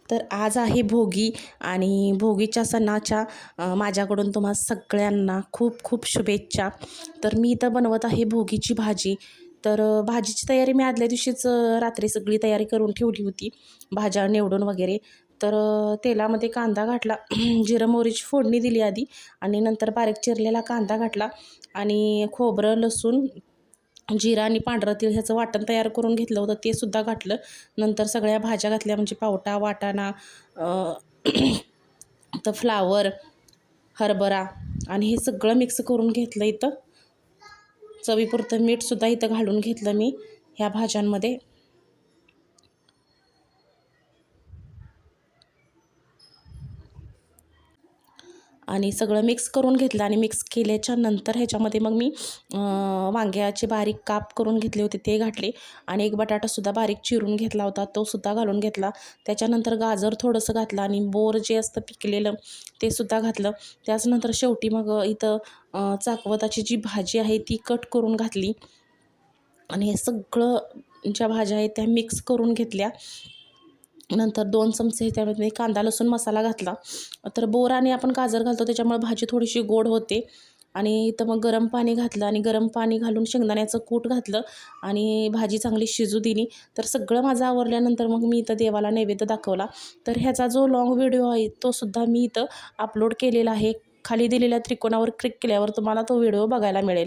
तर आज आहे भोगी आणि भोगीच्या सणाच्या माझ्याकडून तुम्हा सगळ्यांना खूप खूप शुभेच्छा. तर मी इथं बनवत आहे भोगीची भाजी. तर भाजीची तयारी मी आदल्या दिवशीच रात्री सगळी तयारी करून ठेवली होती, भाज्या निवडून वगैरे. तर तेलामध्ये कांदा घातला, जिरं मोहरीची फोडणी दिली आधी आणि नंतर बारीक चिरलेला कांदा घातला आणि खोबरं, लसूण, जिरा आणि पांढरं तीळ ह्याचं वाटण तयार करून घेतलं होतं, ते सुद्धा घातलं. नंतर सगळ्या भाज्या घातल्या, म्हणजे पावटा, वाटाणा, तर फ्लावर, हरभरा आणि हे सगळं मिक्स करून घेतलं. इथं चवीपुरतं मीठसुद्धा इथं घालून घेतलं मी ह्या भाज्यांमध्ये. आणि सगळं मिक्स करून घेतलं आणि मिक्स केल्याच्या नंतर ह्याच्यामध्ये मग मी वांग्याचे बारीक काप करून घेतले होते, ते घातले आणि एक बटाटासुद्धा बारीक चिरून घेतला होता, तो सुद्धा घालून घेतला. त्याच्यानंतर गाजर थोडंसं घातलं आणि बोर जे असतं पिकलेलं ते सुद्धा घातलं. त्याचनंतर शेवटी मग इथं चाकवताची जी भाजी आहे ती कट करून घातली आणि हे सगळं ज्या भाज्या आहेत त्या मिक्स करून घेतल्या. नंतर 2 चमचे त्यामध्ये कांदा लसूण मसाला घातला. तर बोर आणि आपण गाजर घालतो त्याच्यामुळे भाजी थोडीशी गोड होते. आणि इथं मग गरम पाणी घातलं आणि गरम पाणी घालून शेंगदाण्याचं कूट घातलं आणि भाजी चांगली शिजू दिली. तर सगळं माझं आवरल्यानंतर मग मी इथं देवाला नैवेद्य दाखवला. तर ह्याचा जो लाँग व्हिडिओ आहे तो सुद्धा मी इथं अपलोड केलेला आहे. खाली दिलेल्या त्रिकोणावर क्लिक केल्यावर तुम्हाला तो व्हिडिओ बघायला मिळेल.